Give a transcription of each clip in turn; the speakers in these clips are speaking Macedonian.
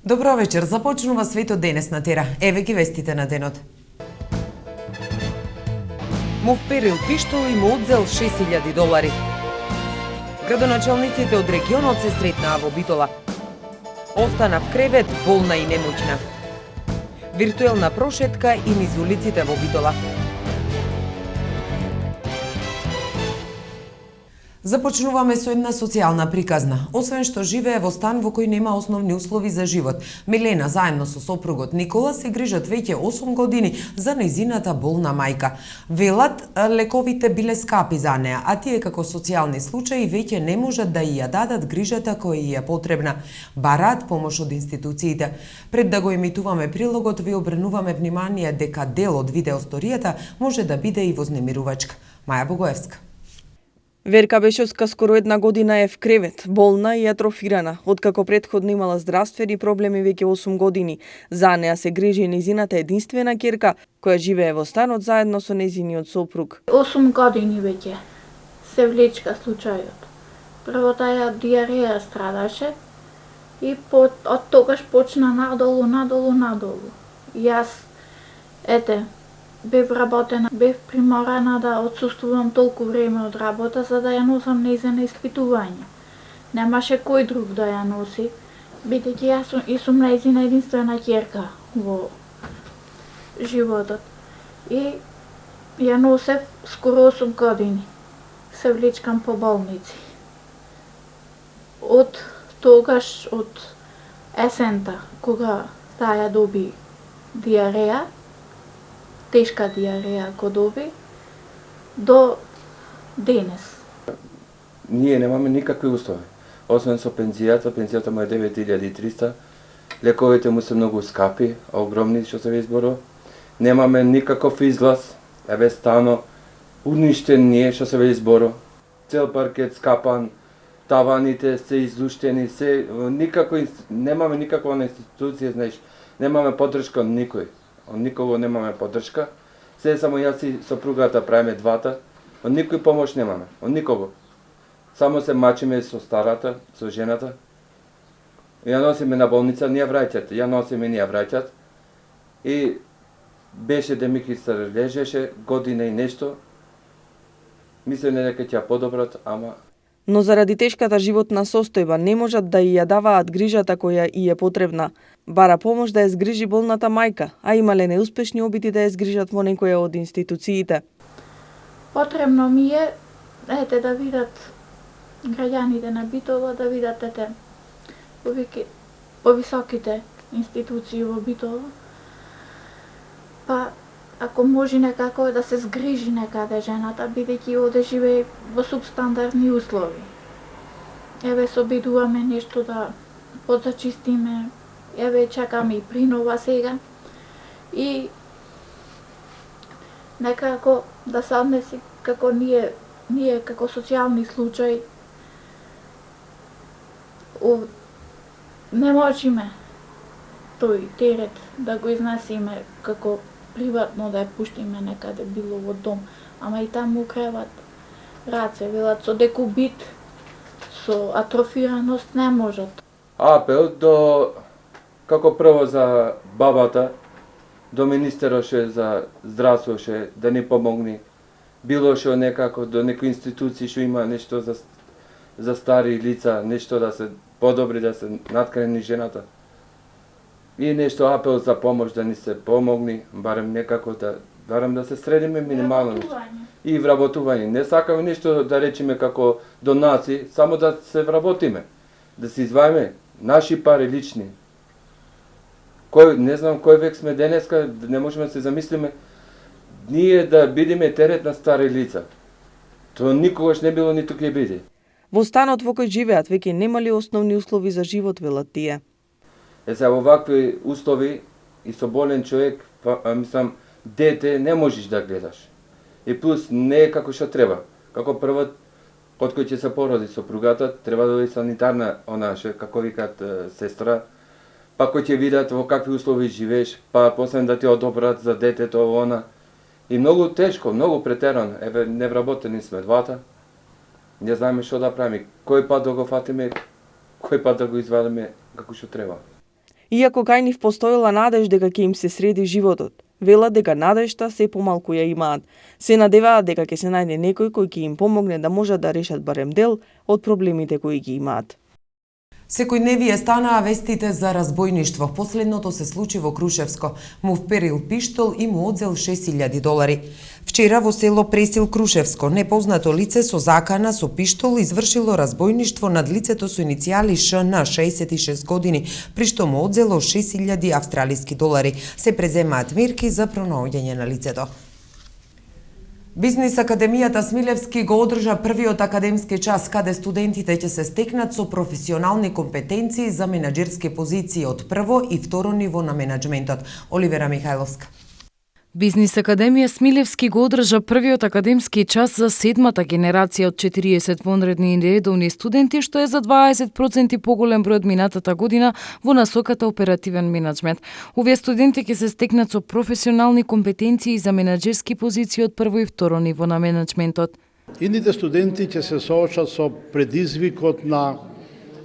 Добро вечер, започнува светот денес на Тера. Еве ги вестите на денот. Му вперил пиштол и му одзел $6.000. Градоначалниците од регионот се сретнаа во Битола. Остана в кревет, болна и немоќна. Виртуелна прошетка и низ улиците во Битола. Започнуваме со една социјална приказна. Освен што живее во стан во кој нема основни услови за живот, Милена заедно со сопругот Никола се грижат веќе 8 години за нејзината болна мајка. Велат, лековите биле скапи за неа, а тие како социјални случаи веќе не можат да ја дадат грижата која ја потребна. Бараат помош од институциите. Пред да го емитуваме прилогот, ви обрнуваме внимание дека дел од видеосторијата може да биде и вознемирувачка. Маја Богоевска. Верка Бешовска скоро една година е в кревет, болна и атрофирана, откако претходно имала здравствени проблеми веќе 8 години. За неа се грижи нејзината единствена ќерка, која живее во станот заедно со нејзиниот сопруг. 8 години веќе се влечка случајот. Прво таа диареја страдаше и од тогаш почна надолу. Јас, бев работена, бев приморана да отсуствувам толку време од работа за да ја носам нејзина испитување. Немаше кој друг да ја носи, бидејќи јас и сум нејзина единствена ќерка во животот. И ја носев скоро 8 години. Се влечкам по болници. Од тогаш, од есента, кога таа ја доби диареја, тешка диареја го доби, до денес. Ние немаме никакви услови. Освен со пензијата му е 9300, лековите му се многу скапи, огромни што се изборо. Немаме никаков излаз, еве стано, уништен ние што се изборо. Цел паркет скапан, таваните се излуштени, немаме никаква институција, знаеш, немаме поддршка од никој. Од никого немаме поддршка. Се само јас и сопругата правиме двата. Од никој помош немаме, од никого. Само се мачиме со старата, со жената. Ја носиме на болница, ни ја враќат. Ја носиме, ни ја враќат. И беше демихистер лежеше година и нешто. Мислеме дека ќе ја подобрат, ама Но заради тешката животна состојба не можат да ја даваат грижата која и е потребна. Бара помош да ја згрижи болната мајка, а имале неуспешни обиди да ја згрижат во некоја од институциите. Потребно ми е, да видат граѓаните на Битола, да видат повисоките институции во Битола. Па, ако може некако да се згрижи некаде жената, бидејќи оде живее во субстандардни услови. Еве се обидуваме нешто да подзачистиме, еве чекаме и принова сега. И некако да се однеси како ние како социјални случаи не можеме тој терет да го изнесиме како приватно да ја пуштиме некаде било во дом, ама и таму креват раце, велат со декубит, со атрофираност не можат. апел како прво за бабата, до министероше за здравствоше да ни помогни, било што некако до некои институции што има нешто за стари лица, нешто да се подобри, да се надкрени жената. И нешто апел за помош да ни се помогни, барем некако да се средиме минимално нешто. И вработување. Не сакаме нешто да речеме како донаци, само да се вработиме. Да се извајме наши пари лични. Не знам кој век сме денеска, не можеме да се замислиме ние да бидеме терет на стари лица. Тоа никогаш не било ниту ќе биде. Во станот во кој живеат веќе немали основни услови за живот, велат тие. Сега во вакви услови и со болен човек, мислам, дете не можеш да гледаш. И плюс не е како што треба. Како прво, од кој ќе се породи сопругата, треба да е санитарна, како викат сестра, па кој ќе видат во какви услови живееш, па после да ти одобрат за детето, она. И многу тешко, многу претерано. Еве, невработени сме двата. Не знаеме што да правиме. Кој пат да го фатиме, кој пат да го извадиме како што треба. Иако кај нив постоела надеж дека ќе им се среди животот, велат дека надежта се помалку ја имаат. Се надеваат дека ќе се најде некој кој ќе им помогне да можат да решат барем дел од проблемите кои ги имаат. Секојдневие станаа вестите за разбојништво. Последното се случи во Крушевско. Му вперил пиштол и му одзел $6.000. Вчера во село Пресил Крушевско, непознато лице со закана со пиштол извршило разбојништво над лицето со иницијали ШН, 66 години, при што му одзело $6.000. Се преземаат мерки за пронаоѓање на лицето. Бизнис Академијата Смилевски го одржа првиот академски час каде студентите ќе се стекнат со професионални компетенции за менаџерски позиции од прво и второ ниво на менаџментот. Оливера Михајловска. Бизнис Академија Смилевски го одржа првиот академски час за седмата генерација од 40 вонредни и редовни студенти, што е за 20% поголем број од минатата година во насоката оперативен менаџмент. Овие студенти ќе се стекнат со професионални компетенции за менаџерски позиции од прво и второ ниво на менаџментот. Идните студенти ќе се соочат со предизвикот на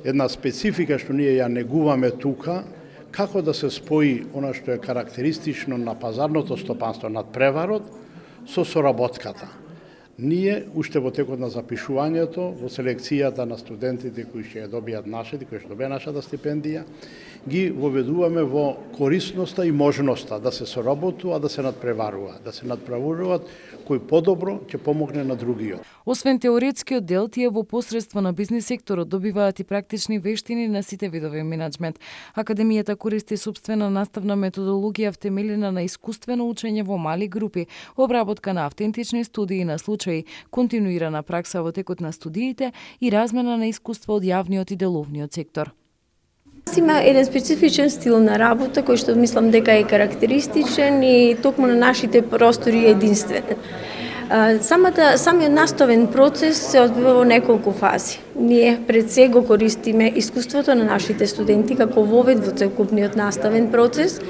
една специфика што ние ја негуваме тука, како да се спои она што е карактеристично на пазарното стопанство над преварот со соработката. Ние, уште во текот на запишувањето, во селекцијата на студентите кои ќе ја добијат нашите, кои ќе добијат нашата стипендија, ги воведуваме во корисноста и можноста да се соработува, да се надпреваруваат кој подобро ќе помогне на другиот. Освен теоретскиот дел, тие во посредство на бизнис секторот добиваат и практични вештини на сите видови менаџмент. Академијата користи сопствена наставна методологија втемелена на искуствено учење во мали групи, обработка на автентични студии на случаи, континуирана пракса во текот на студиите и размена на искуство од јавниот и деловниот сектор. Има еден специфичен стил на работа кој што мислам дека е карактеристичен и токму на нашите простори е единствен. Самиот наставен процес се одвива во неколку фази. Ние пред се го користиме искуството на нашите студенти како вовед во целокупниот наставен процес,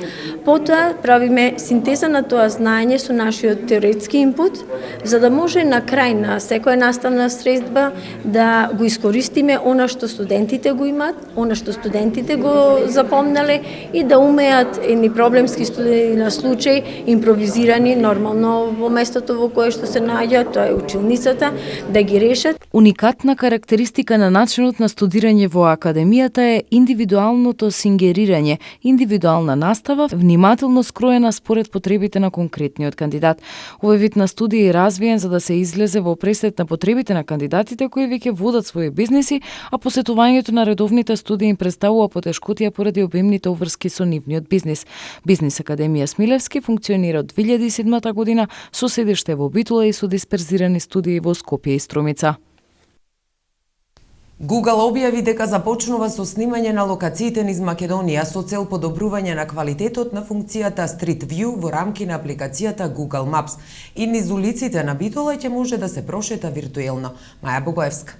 потоа правиме синтеза на тоа знаење со нашиот теоретски инпут, за да може на крај на секоја наставна средба да го искористиме она што студентите го имаат, она што студентите го запомнале и да умеат едни проблемски студии на случај, импровизирани нормално во местото во кое што се наоѓаат, тоа е училницата, да ги решат. Уникатна карактеристика на начинот на студирање во академијата е индивидуалното сингерирање, индивидуална настава, внимателно скроена според потребите на конкретниот кандидат. Овој вид на студија е развиен за да се излезе во пресет на потребите на кандидатите кои веќе водат своји бизниси, а посетувањето на редовните студии им представува потешкотија поради обемните обврски со нивниот бизнис. Бизнис Академија Смилевски функционира од 2007 година со седиште во Битола и со дисперзирани студии во Скопје и Струмица. Google објави дека започнува со снимање на локациите низ Македонија со цел подобрување на квалитетот на функцијата Street View во рамки на апликацијата Google Maps. И низ улиците на Битола ќе може да се прошета виртуелно. Маја Богоевска.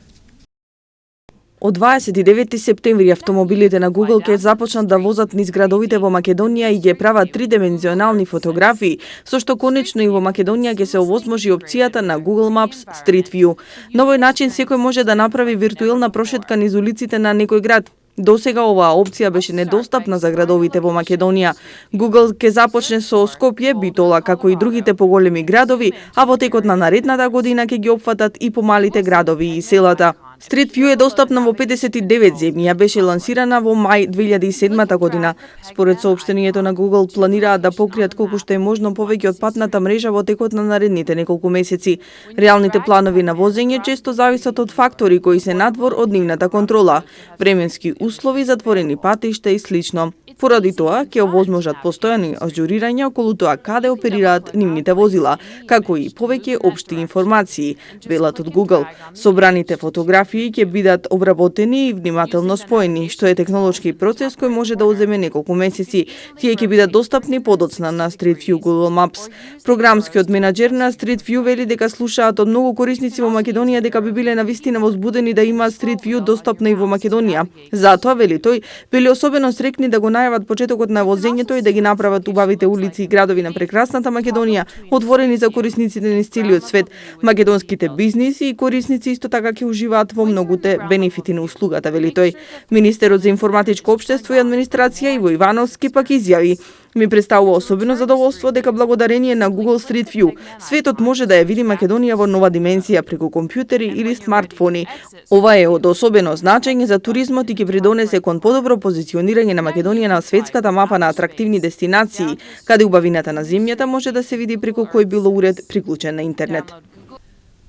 Од 29 септември автомобилите на Google ќе започнат да возат низ градовите во Македонија и ќе прават тридимензионални фотографии, со што конечно и во Македонија ќе се овозможи опцијата на Google Maps Street View. На овој начин секој може да направи виртуелна прошетка низ улиците на некој град. Досега оваа опција беше недостапна за градовите во Македонија. Google ќе започне со Скопје, Битола, како и другите поголеми градови, а во текот на наредната година ќе ги опфатат и помалите градови и селата. Street View е достапна во 59 земји, ја беше лансирана во мај 2007 година. Според соопштението на Google планираат да покријат колку што е можно повеќе од патната мрежа во текот на наредните неколку месеци. Реалните планови на возење често зависат од фактори кои се надвор од нивната контрола, временски услови, затворени патишта и слично. Поради тоа ќе овозможат постојани ажурирања околу тоа каде оперираат нивните возила, како и повеќе општи информации, велат од Google. Собраните фотографии ќе бидат обработени и внимателно споени, што е технолошки процес кој може да одземе неколку месеци. Тие ќе бидат достапни подоцна на Street View Google Maps. Програмскиот менаџер на Street View вели дека слушаат од многу корисници во Македонија дека би биле навистина возбудени да имаат Street View достапна и во Македонија. Затоа, вели тој, били особено срекни да го најават најават почетокот на возењето и да ги направат убавите улици и градови на прекрасната Македонија отворени за корисниците низ целиот свет. Македонските бизниси и корисници исто така ќе уживаат во многуте бенефити на услугата, вели тој. Министерот за информатичко општество и администрација Иво Ивановски пак изјави: Ми представува особено задоволство дека благодарение на Google Street View светот може да ја види Македонија во нова дименсија преку компјутери или смартфони. Ова е од особено значење за туризмот и ќе придонесе кон подобро позиционирање на Македонија на светската мапа на атрактивни дестинации, каде убавината на земјата може да се види преку кој било уред приклучен на интернет.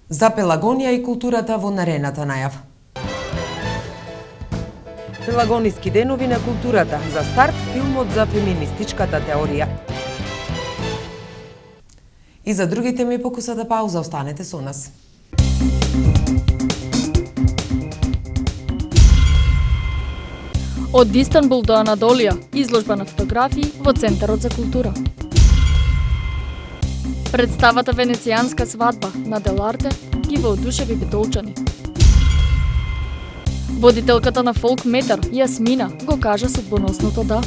За Пелагонија и културата во наредната најава. Пелагониски денови на културата, за старт филмот за феминистичката теорија. И за другите ми покусата пауза, останете со нас. Од Истанбул до Анадолија, изложба на фотографии во Центарот за култура. Представата Венецијанска свадба на Деларте ги воодушеви битолчани. Водителката на фолк метар, Јасмина, го кажа судбоносното да.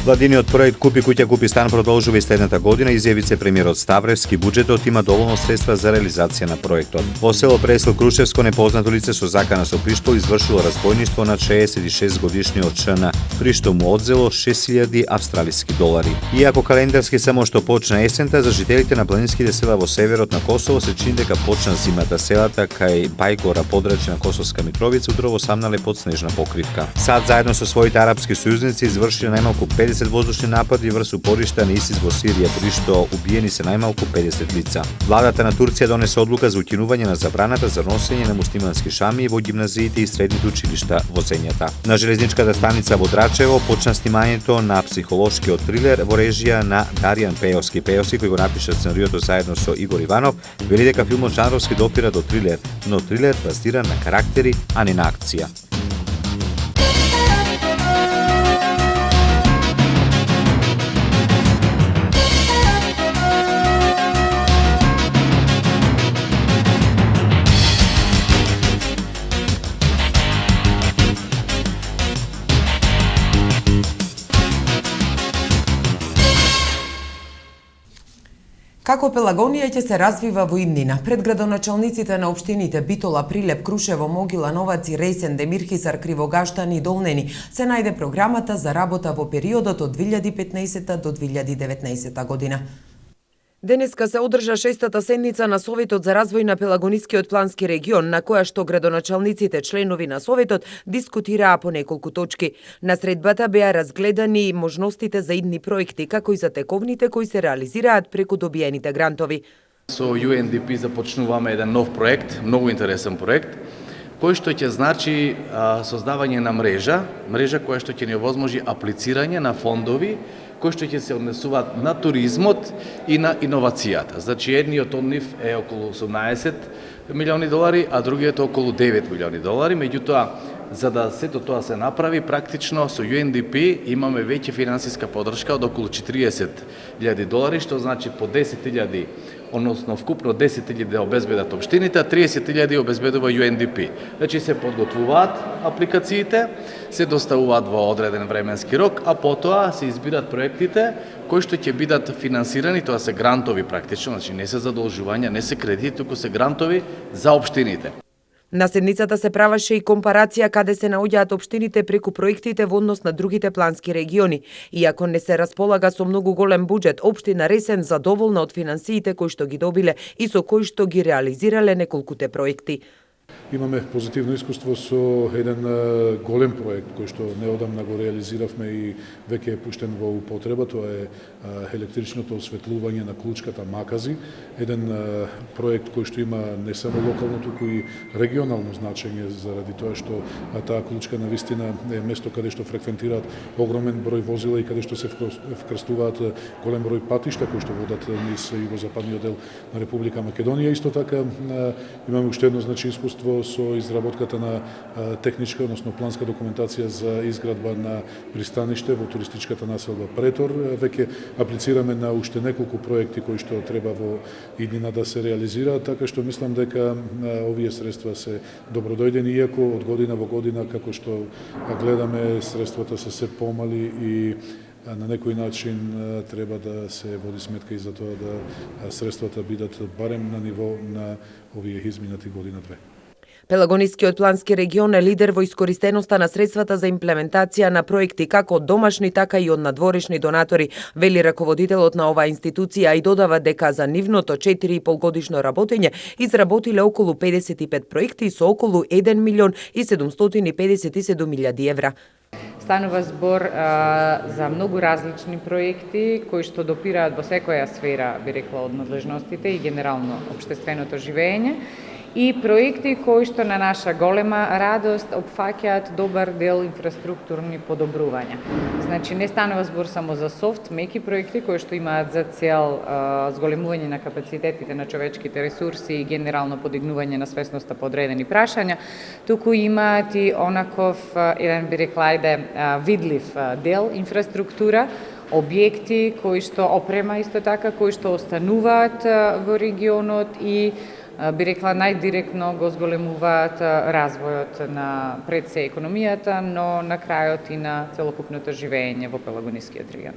Владиниот проект Купи куќа, купи стан продолжува и следната година, изјави се премиерот Ставревски. Буџетот има доволно средства за реализација на проектот. Во село Пресел Крушевско непознато лице со закана со пиштол извршило разбойништво на 66 годишниот ЧН, при што му одзело 6000 австралиски долари. Иако календарски само што почна есента, за жителите на планинските села во северот на Косово се чини дека почна зимата. Селата кај Бајгора, подрачје на Косовска Митровица, утрово самнале под снежна покривка. САД заедно со своите арапски сојузници извршиле најмалку 50 воздушни напади врз упоришта на ИСИС во Сирија, при што убиени се најмалку 50 лица. Владата на Турција донесе одлука за укинување на забраната за носење на муслимански шамии во гимназиите и средните училишта во земјата. На железничката станица во Драчево почна снимањето на психолошкиот трилер во режија на Даријан Пејовски. Пејовски, кој го напиша сценариото заедно со Игор Иванов, вели дека филмот жанровски допира до трилер, но трилер базиран на карактери, а не на акција. Како Пелагонија ќе се развива во иднина? Пред градоначалниците на општините Битола, Прилеп, Крушево, Могила, Новаци, Ресен, Демирхисар, Кривогаштани и Долнени се најде програмата за работа во периодот од 2015 до 2019 година. Денеска се одржа 6-та седница на Советот за развој на Пелагонискиот плански регион, на која што градоначалниците, членови на Советот, дискутираа по неколку точки. На средбата беа разгледани можностите за идни проекти, како и за тековните кои се реализираат преку добиените грантови. Со UNDP започнуваме еден нов проект, многу интересен проект, кој што ќе значи создавање на мрежа која што ќе ни овозможи аплицирање на фондови кои што ќе се однесуваат на туризмот и на иновацијата. Значи, едниот од нив е околу 18 милиони долари, а другиот е околу 9 милиони долари. Меѓутоа, за да сето тоа се направи, практично со UNDP имаме веќе финансиска поддршка од околу 40.000 долари, што значи по 10.000, односно вкупно 10.000 да обезбедат општините, а 30.000 обезбедува UNDP. Значи се подготвуваат апликациите, се доставуваат во одреден временски рок, а потоа се избират проектите кои што ќе бидат финансирани, тоа се грантови практично, значи не се задолжувања, не се кредити, туку се грантови за општините. На седницата се правеше и компарација каде се наоѓаат општините преку проектите во однос на другите плански региони. Иако не се располага со многу голем буџет, општина Ресен задоволна од финансиите кои што ги добиле и со кои што ги реализирале неколкуте проекти. Имаме позитивно искуство со еден голем проект кој што неодамна го реализиравме и веќе е пуштен во употреба. Тоа е електричното осветлување на клучката Макази, еден проект кој што има не само локално, туку и регионално значење, заради тоа што таа клучка навистина е место каде што фреквентираат огромен број возила и каде што се вкрстуваат голем број патишта кои што водат низ југозападниот дел на Република Македонија. Исто така имаме уште едно искуство со изработката на техничка, односно планска документација за изградба на пристаниште во туристичката населба Претор. Веќе аплицираме на уште неколку проекти кои што треба во иднина да се реализираат, така што мислам дека овие средства се добродојдени, иако од година во година, како што гледаме, средствата се се помали и на некој начин треба да се води сметка и за тоа да средствата бидат барем на ниво на овие изминати година-две. Пелагонискиот плански регион е лидер во искористеноста на средствата за имплементација на проекти како од домашни, така и од надворешни донатори, вели раководителот на оваа институција, и додава дека за нивното 4,5 годишно работење изработиле околу 55 проекти со околу 1 милион и 757 илјади евра. Станува збор за многу различни проекти кои што допираат во секоја сфера, би рекла, од надлежностите и генерално општественото живење, и проекти кои што на наша голема радост опфаќаат добар дел инфраструктурни подобрувања. Значи не станува збор само за софт, меки проекти кои што имаат за цел зголемување на капацитетите на човечките ресурси и генерално подигнување на свесноста по одредени прашања, туку имаат и онаков еден, би рекла, видлив дел инфраструктура, објекти кои што опрема исто така, кои што остануваат во регионот и би рекла најдиректно го зголемуваат развојот на пред се економијата, но на крајот и на целокупното живење во Пелагонискиот регион.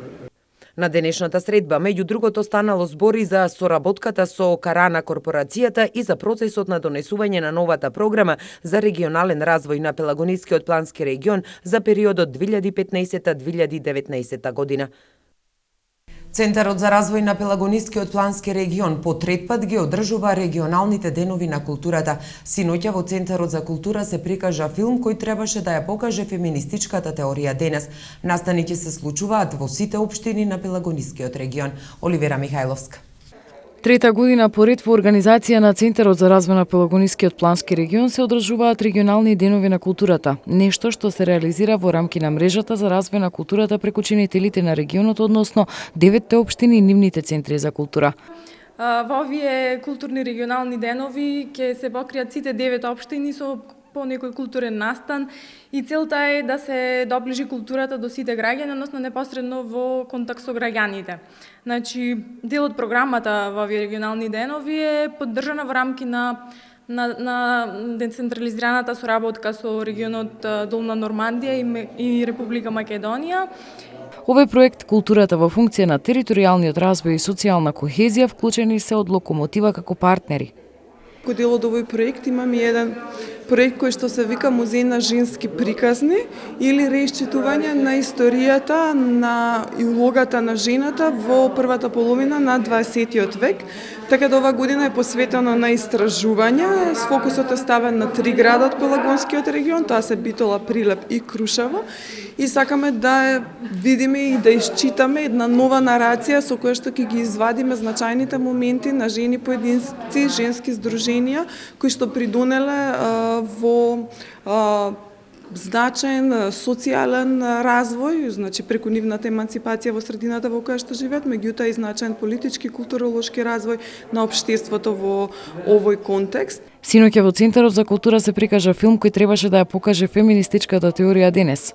На денешната средба, меѓу другото, станало збори за соработката со Карана корпорацијата и за процесот на донесување на новата програма за регионален развој на Пелагонискиот плански регион за периодот 2015-2019 година. Центарот за развој на Пелагонискиот плански регион по трет пат ги одржува регионалните денови на културата. Синоќа во Центарот за култура се прикажа филм кој требаше да ја покаже феминистичката теорија денес. Настани ќе се случуваат во сите општини на Пелагонискиот регион. Оливера Михајловска. Трета година поред во организација на Центарот за развој на Пелагонискиот плански регион се одржуваат регионални денови на културата, нешто што се реализира во рамки на мрежата за развој на културата преку чинителите на регионот, односно 9 општини и нивните центри за култура. Во овие културни регионални денови ќе се покријат сите 9 општини со по некој културен настан и целта е да се доближи културата до сите граѓани, односно непосредно во контакт со граѓаните. Значи, дел од програмата во овие регионални денови е поддржана во рамки на децентрализираната соработка со регионот Долна Нормандија и Република Македонија. Овој проект Културата во функција на територијалниот развој и социјална кохезија вклучени се од Локомотива како партнери. Како дел од овој проект имаме еден проект кој што се вика Музеј на женски приказни или реисчитување на историјата и улогата на жената во првата половина на 20 век. Така да ова година е посветено на истражување, с фокусот е ставен на 3 града од Пелагонскиот регион, тоа се Битола, Прилеп и Крушево. И сакаме да видиме и да исчитаме една нова нарација со која што ќе ги извадиме значајните моменти на жени поединци, женски здруженија кои што придонеле во значаен социјален развој, значи преку нивната еманципација во средината во која што живеат, меѓутоа и значаен политички, културолошки развој на општеството во овој контекст. Синоќа во Центарот за култура се прикажа филм кој требаше да ја покаже феминистичката теорија денес.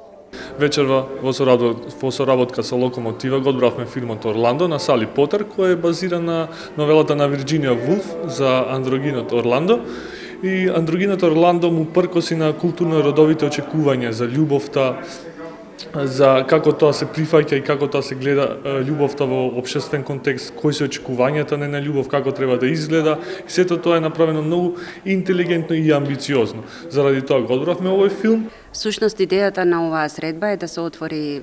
Вечерва во соработка со Локомотива го одбравме филмот Орландо на Сали Потер, кој е базиран на новелата на Вирџинија Вулф за андрогинот Орландо. И андрогинот Орландо му пркоси на културно-родовите очекувања за љубовта, за како тоа се прифаќа и како тоа се гледа љубовта во општествен контекст, кои се очекувањата на љубов, како треба да изгледа. И сето тоа е направено многу интелигентно и амбициозно. Заради тоа го одбравме овој филм. Всушност, идејата на оваа средба е да се отвори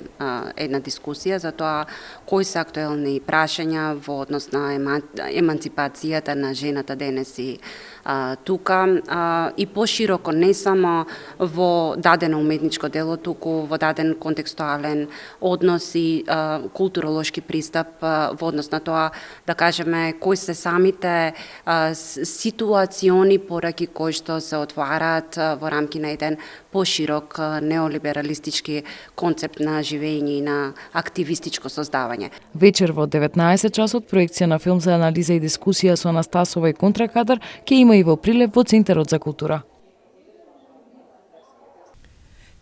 една дискусија за тоа кои се актуелни прашања во однос на еманципацијата на жената денес и тука и пошироко, не само во дадено уметничко дело, туку во даден контекстуален однос и културолошки пристап во однос на тоа, да кажеме, кои се самите ситуациони пораки кои што се отвараат во рамки на еден поширок неолибералистички концепт на живење и на активистичко создавање. Вечер во 19 часот проекција на филм за анализа и дискусија со Анастасова и Контракадар ќе има и во Прилеп во Центарот за култура.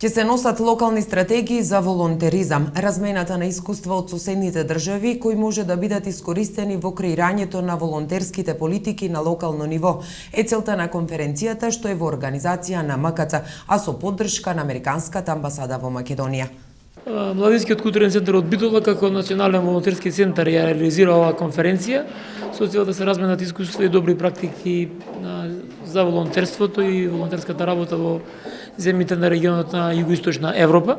Ќе се носат локални стратегии за волонтеризам, размената на искуства од соседните држави кои може да бидат искористени во креирањето на волонтерските политики на локално ниво. Е целта на конференцијата што е во организација на МКЦ, а со поддршка на Американската амбасада во Македонија. Младинскиот културен центар од Битола како национален волонтерски центар ја реализира оваа конференција со цел да се разменат искуства и добри практики за волонтерството и волонтерската работа во земјите на регионот на Југоисточна Европа.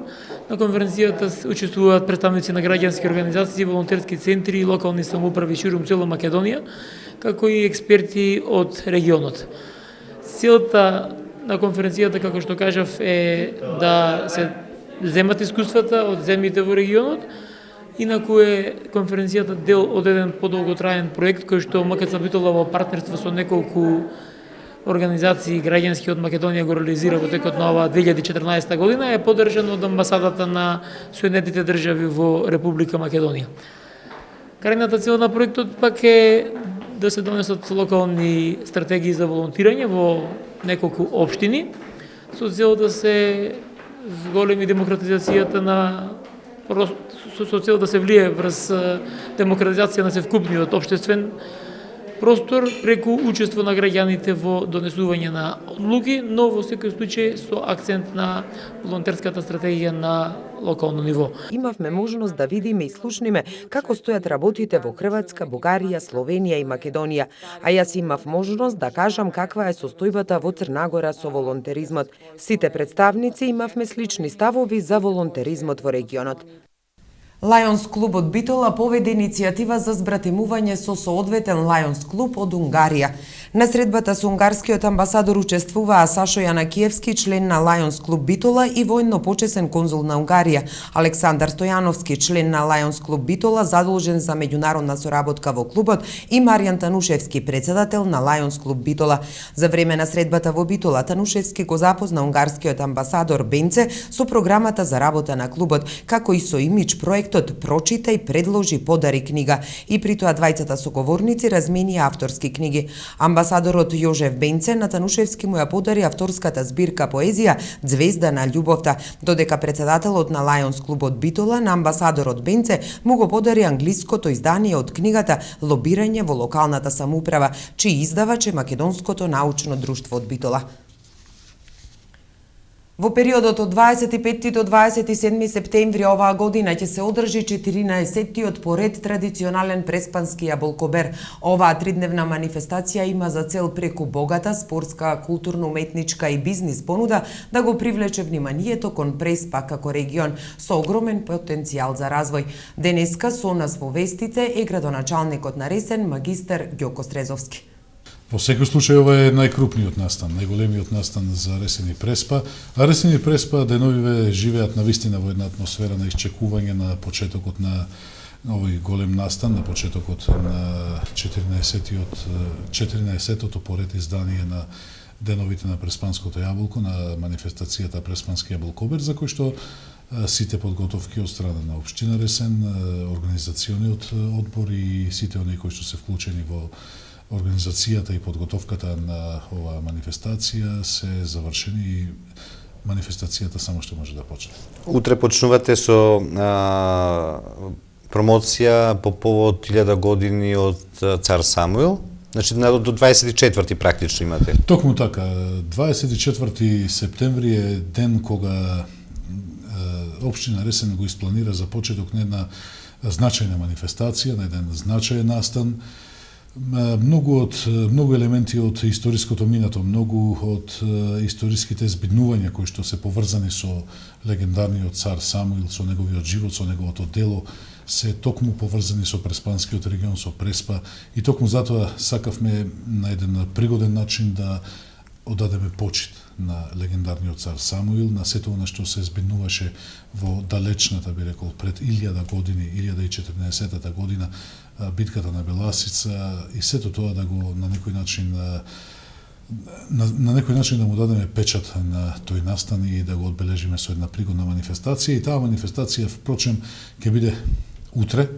На конференцијата учествуваат представници на граѓански организации, волонтерски центри и локални самоуправи ширум цела Македонија, како и експерти од регионот. Целта на конференцијата, како што кажав, е да се земат искуствата од земјите во регионот. Инаку е конференцијата дел од еден подолготраен проект кој што МКЦ Битола во партнерство со неколку организации граѓански од Македонија го реализира во текот на оваа 2014 година, е поддржан од амбасадата на Соединетите држави во Република Македонија. Крајната цел на проектот пак е да се донесат локални стратегии за волонтирање во неколку општини со цел да се зголеми демократизацијата на со цел да се влие врз демократизација на севкупниот општествен простор преку учество на граѓаните во донесување на одлуки, но во секој случај со акцент на волонтерската стратегија на локално ниво. Имавме можност да видиме и слушниме како стојат работите во Хрватска, Бугарија, Словенија и Македонија, а јас имав можност да кажам каква е состојбата во Црнагора со волонтеризмот. Сите представници имавме слични ставови за волонтеризмот во регионот. Лајонс клуб од Битола поведе иницијатива за збратимување со соодветен Лајонс клуб од Унгарија. На средбата со унгарскиот амбасадор учествуваа Сашо Јанакиевски, член на Лајонс клуб Битола и военно почесен конзул на Унгарија, Александар Стојановски, член на Лајонс клуб Битола, задолжен за меѓународна соработка во клубот, и Маријан Танушевски, председател на Лајонс клуб Битола. За време на средбата во Битола, Танушевски го запозна унгарскиот амбасадор Бенце со програмата за работа на клубот, како и со имидж проектот прочита и предложи подари книга, и при тоа двајцата соговорници разменија авторски книги. Амбасадорот Јожев Бенце на Танушевски му ја подари авторската збирка поезија Звезда на љубовта, додека председателот на Лајонс клубот Битола на амбасадорот Бенце му го подари англиското издание од книгата Лобирање во локалната самоуправа, чиј издавач е Македонското научно друштво од Битола. Во периодот од 25 до 27 септември оваа година ќе се одржи 14-тиот поред традиционален преспански јаболкобер. Оваа тридневна манифестација има за цел преку богата спортска, културно-уметничка и бизнис понуда да го привлече вниманието кон Преспа како регион со огромен потенцијал за развој. Денеска со нас во вестите е градоначалникот на Ресен, магистер Ѓоко Стрезовски. Во секој случај ова е најкрупниот настан, најголемиот настан за Ресен и Преспа, а Ресен и Преспа деновиве живеат навистина во една атмосфера на исчекување на почетокот на овој голем настан, на почетокот на 14-тото поред издание на деновите на Преспанското јаболко, на манифестацијата Преспански јаболкобер, за кој што сите подготовки од страна на општина Ресен, организациониот одбор и сите оние кои што се вклучени во организацијата и подготовката на оваа манифестација се завршени и манифестацијата само што може да почне. Утре почнувате со промоција по повод 1000 години од цар Самуил. Значи до 24 практично имате. Токму така, 24 септември е ден кога општина Ресен го испланира за почеток на една значајна манифестација, на еден значаен настан. Многу елементи од историското минато, многу од историските збиднувања кои што се поврзани со легендарниот цар Самуил, со неговиот живот, со неговото дело, се токму поврзани со Преспанскиот регион, со Преспа, и токму затоа сакавме на еден пригоден начин да одадеме почит на легендарниот цар Самуил, на сето она што се збиднуваше во далечната, би рекол, пред 1000 години, 1014 година, битката на Беласица, и сето тоа да го на некој начин да му дадеме печат на тој настан и да го одбележиме со една пригодна манифестација. И таа манифестација, впрочем, ќе биде утре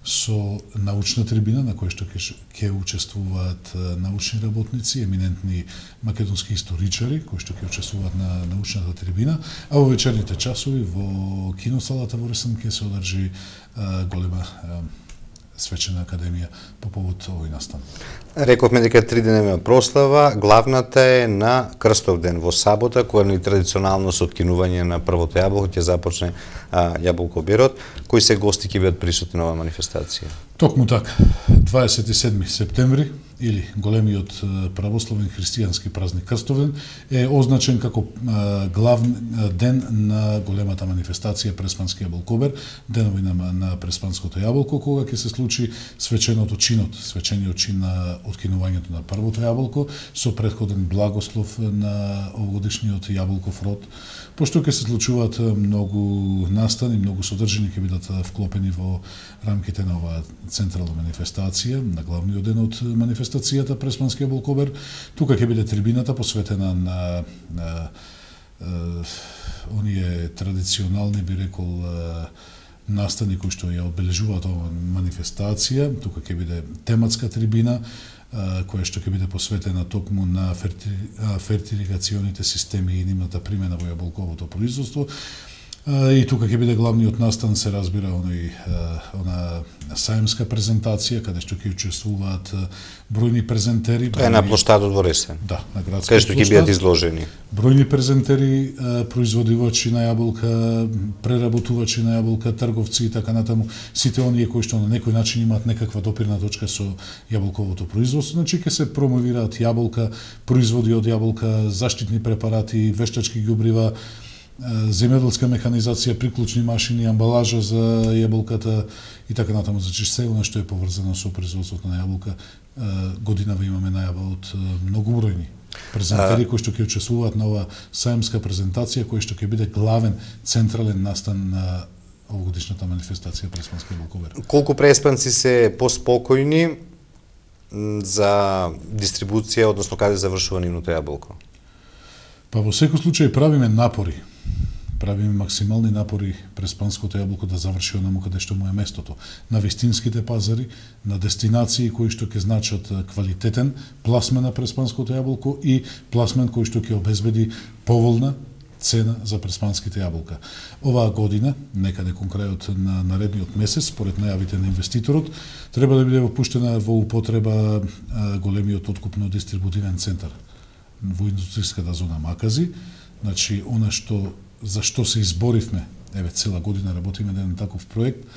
со научна трибина на која што ќе учествуваат научни работници, еминентни македонски историчари кои што ќе учествуваат на научната трибина, а во вечерните часови во киносалата во Ресен ќе се одржи голема свечена академија по повод овој настан. Рековме дека 3-деневна прослава, главната е на Крстовден во сабота, која е традиционално со откинување на првото јаболко ќе започне јаболкоберот. Кои се гости ќе бидат присутни на оваа манифестација? Токму така, 27 септември или големиот православен христијански празник Крстовден е означен како главен ден на големата манифестација Преспански јаболкобер, денови на Преспанското јаболко, кога ќе се случи свечениот чин на откинувањето на првото јаболко со претходен благослов на овогодишниот јаболков род. Пошто ќе се случуваат многу настани, многу содржини ќе бидат вклопени во рамките на оваа централна манифестација, на главниот ден од манифестацијата Преспански јаболкобер. Тука ќе биде трибината посветена на оние традиционални, би рекол, настани кои што ја одбележуваат оваа манифестација. Тука ќе биде тематска трибина која што ќе биде посветена токму на фертилигационите системи и нивната примена во јаболковото производство. И тука ќе биде главниот настан, се разбира, она саемска презентација, каде што ќе учествуваат бројни презентери. Тоа е на плоштадот во Ресен. Да, на градскиот каде што ќе бидат изложени. Бројни презентери, производувачи на јаболка, преработувачи на јаболка, трговци и така натаму, сите оние кои што на некој начин имаат некаква допирна точка со јаболковото производство. Значи ќе се промовираат јаболка, производи од јаболка, заштитни препарати, вештачки ѓубрива, земјоделска механизација, приклучни машини, амбалажа за јаболката и така натаму. Значи се она што е поврзано со производството на јаболка, годинава имаме најава од многу бројни презентери кои што ќе учествуваат на оваа саемска презентација, кој што ќе биде главен централен настан на овогодишната манифестација Преспански јаболкобер. Колку преспанци се поспокојни за дистрибуција, односно каде завршува нивното јаболко? Па во секој случај правиме напори. Правиме максимални напори Преспанското јаболко да заврши онаму каде што му е местото. На вистинските пазари, на дестинации кои што ќе значат квалитетен пласмен на Преспанското јаболко и пласмен кој што ќе обезбеди поволна цена за преспанските јаболка. Оваа година, некаде кон крајот на наредниот месец, според најавите на инвеститорот, треба да биде впуштена во употреба големиот откупно-дистрибутивен центар во индустријската зона Макази. Значи, она што за што се изборивме, еве цела година работиме на еден таков проект,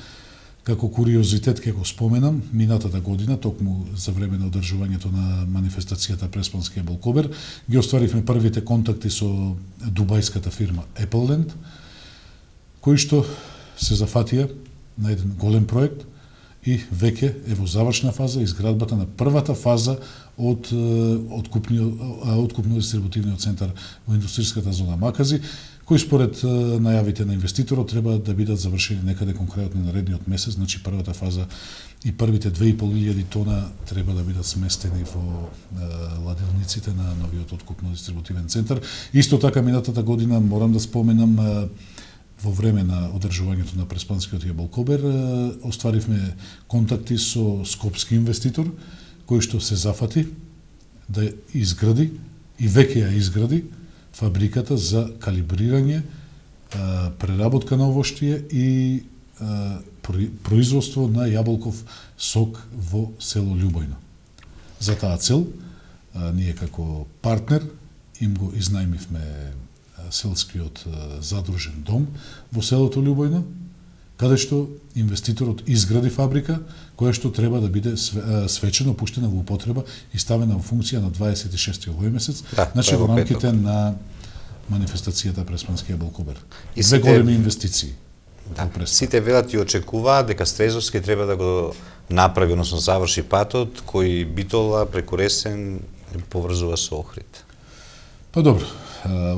како куриозитет ќе го споменам, минатата година, токму за време на одржувањето на манифестацијата Преспански јаболкобер, ги остваривме првите контакти со дубајската фирма Appleland, кои што се зафатија на еден голем проект и веќе е во завршна фаза изградбата на првата фаза од откупно-дистрибутивниот центар во индустријската зона Макази, кои според најавите на инвеститорот треба да бидат завршени некаде кон крајот на наредниот месец. Значи првата фаза и првите 2500 тона треба да бидат сместени во ладилниците на новиот откупно-дистрибутивен центар. Исто така минатата година морам да споменам, во време на одржувањето на Преспанскиот јаболкобер остваривме контакти со скопски инвеститор кој што се зафати да изгради и веќе ја изгради фабриката за калибрирање, преработка на овоштие и производство на јаболков сок во село Љубојно. За таа цел, ние како партнер им го изнајмивме селскиот задружен дом во селото Љубојно каде што инвеститорот изгради фабрика која што треба да биде свечено пуштена во употреба и ставена во функција на 26 овој месец, значи во рамките на манифестацијата Преспанскиот Балкобер. Две големи инвестиции. Сите велат и очекуваат дека Стрезовски треба да го направи, односно заврши патот кој Битола преку Ресен поврзува со Охрид. Па добро,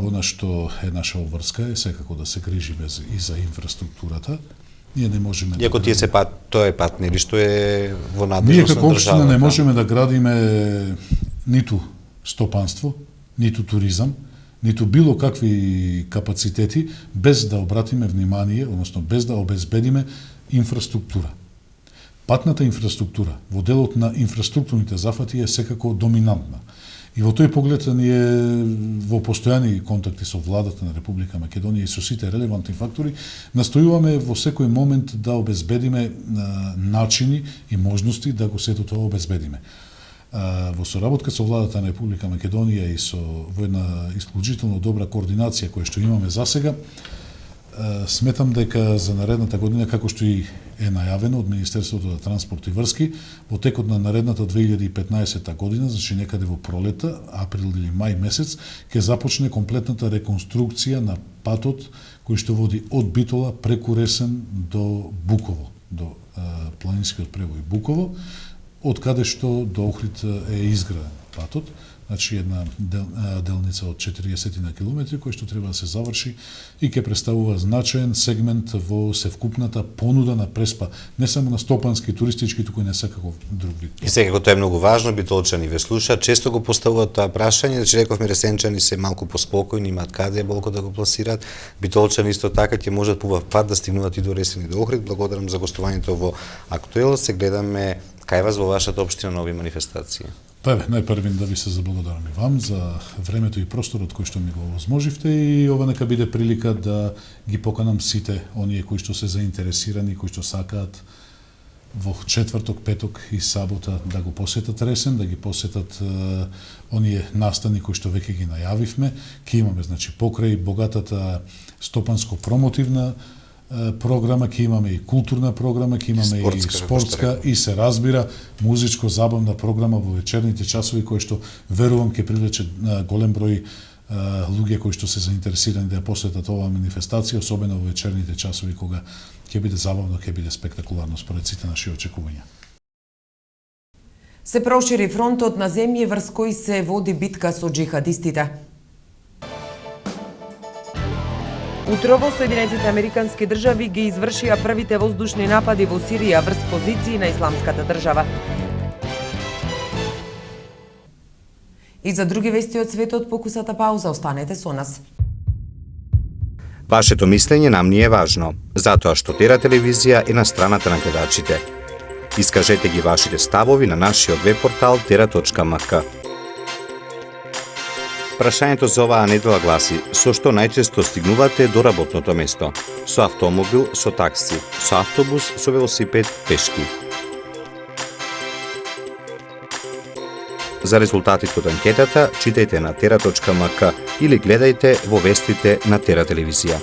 она што е наша обврска е секако да се грижиме и за инфраструктурата. Ние не можеме Иако тие се пат, тоа е пат, нели што е во надлежност на државата. Ние како општина не можеме да градиме ниту стопанство, ниту туризам, ниту било какви капацитети без да обратиме внимание, односно без да обезбедиме инфраструктура. Патната инфраструктура во делот на инфраструктурните зафати е секако доминантна. И во тој поглед ние во постојани контакти со владата на Република Македонија и со сите релевантни фактори настојуваме во секој момент да обезбедиме начини и можности да го сето тоа обезбедиме. Во соработка со владата на Република Македонија и во една исклучително добра координација која што имаме засега, сметам дека за наредната година, како што и е најавено од Министерството за транспорт и врски, во текот на наредната 2015 година, значи некаде во пролета, април или мај месец, ќе започне комплетната реконструкција на патот кој што води од Битола преку Ресен до Буково, до планинскиот превој Буково, од каде што до Охрид е изграден патот, значи една делница од 40 на километри кој што треба да се заврши и ќе представува значаен сегмент во севкупната понуда на Преспа, не само на стопански, туристички, туку и на секаков друг вид. И секако тоа е многу важно, битолчани ве слушаат, често го поставуваат тоа прашање, значи рековме ресенчани се малку поспокојни, имаат каде болко да го пласираат, битолчани исто така ќе можат по пат да стигнуваат и до Ресен и до Охрид. Благодарам за гостувањето во Актуел. Се гледаме кај вас во вашата општина нови манифестации. Па најпрвин да ви се заблагодарам и вам за времето и просторот кој што ми го возможивте и ова нека биде прилика да ги поканам сите оние кои што се заинтересирани, кои што сакаат во четврток, петок и сабота да го посетат Ресен, да ги посетат оние настани кои што веќе ги најавивме. Ке имаме значи покрај богатата стопанско-промотивна програма, ќе имаме и културна програма, ќе имаме и спортска и се разбира музичко-забавна програма во вечерните часови кои што верувам ќе привлече голем број луѓе кои што се заинтересирани да ја посетат оваа манифестација, особено во вечерните часови кога ќе биде забавно, ќе биде спектакуларно според сите наши очекувања. Се прошири фронтот на земји врз кој се води битка со џихадистите. Утрово Соединетите Американски држави ги извршија првите воздушни напади во Сирија врз позиции на Исламската држава. И за други вести од светот покусата пауза, останете со нас. Вашето мислење нам ни е важно, затоа што Тера телевизија е на страната на гледачите. Искажете ги вашите ставови на нашиот веб портал tera.mk. Прашањето за оваа недела гласи: со што најчесто стигнувате до работното место? Со автомобил, со такси, со автобус, со велосипед, пешки? За резултатите од анкетата читајте на tera.mk или гледајте во вестите на Тера телевизија.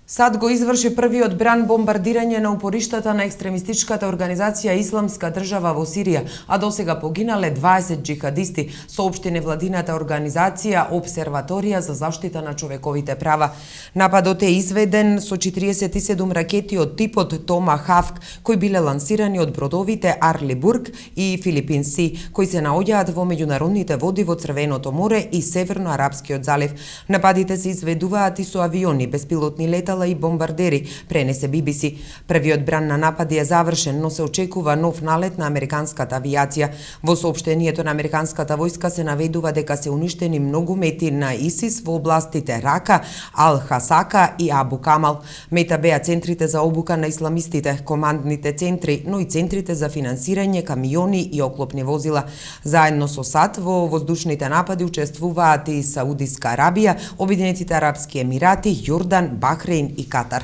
САД го изврши првиот бран бомбардирање на упориштата на екстремистичката организација Исламска држава во Сирија, а досега погинале 20 џихадисти, соопшти невладината организација Обсерваторија за заштита на човековите права. Нападот е изведен со 47 ракети од типот Томахавк, кои биле лансирани од бродовите Арлибург и Филипин Си, кои се наоѓаат во меѓународните води во Црвеното море и Северно-Арапскиот залив. Нападите се изведуваат и со авиони, беспилотни летала и бомбардери, пренесе BBC. Првиот бран на напади е завршен, но се очекува нов налет на американската авиација. Во соопштението на американската војска се наведува дека се уништени многу мети на ИСИС во областите Рака, Ал-Хасака и Абу Камал. Мета беа центрите за обука на исламистите, командните центри, но и центрите за финансирање, камиони и оклопни возила. Заедно со САД во воздушните напади учествуваат и Саудиска Арабија, Обединетите арапски емирати, Јордан, Бахрейн и Катар.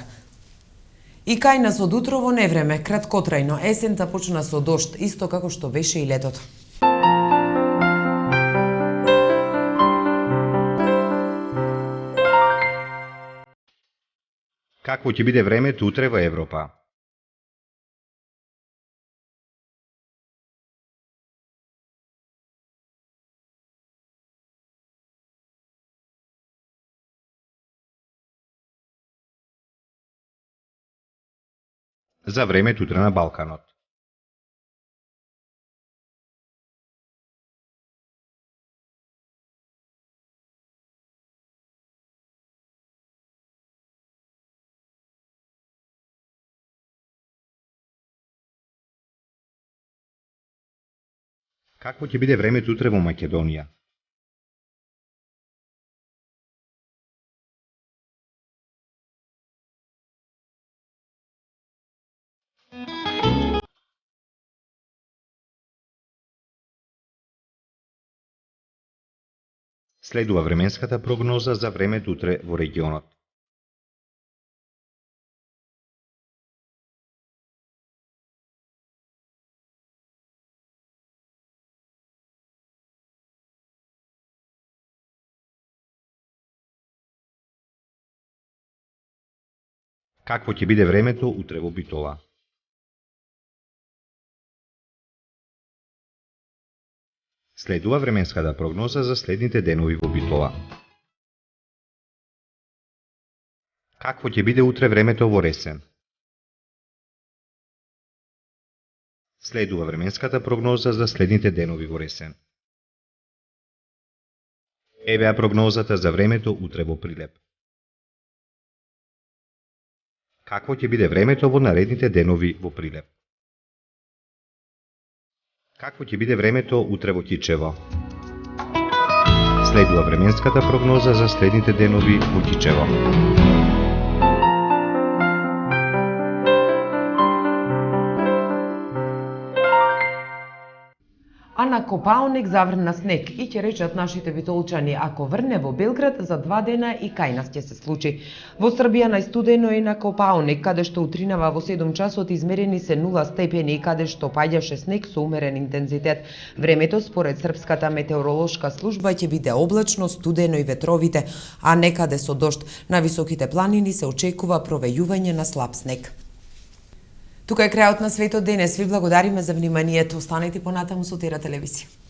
И кај нас од утрово невреме, краткотрајно, есента почна со дожд, исто како што беше и летото. Какво ќе биде времето утре во Европа? За времето утре на Балканот. Какво ќе биде времето утре во Македонија? Следува временската прогноза за времето утре во регионот. Какво ќе биде времето утре во Битола? Следува временската прогноза за следните денови во Битола. Какво ќе биде утре времето во Ресен? Следува временската прогноза за следните денови во Ресен. Евеа прогнозата за времето утре во Прилеп. Какво ќе биде времето во наредните денови во Прилеп? Какво ќе биде времето утре во Кичево? Следува временската прогноза за следните денови во Кичево. Ана Копаоник заврна снег и ќе речат нашите битолчани, ако врне во Белград за 2 дена и кај нас ќе се случи. Во Србија најстудено е на Копаоник, каде што утринава во 7 часот измерени се 0 степени и каде што паѓаше снег со умерен интензитет. Времето според Српската метеоролошка служба ќе биде облачно, студено и ветровите, а некаде со дожд. На високите планини се очекува провејување на слаб снег. Тука е крајот на светот денес. Ви благодариме за вниманието. Останете понатаму со Тера телевизија.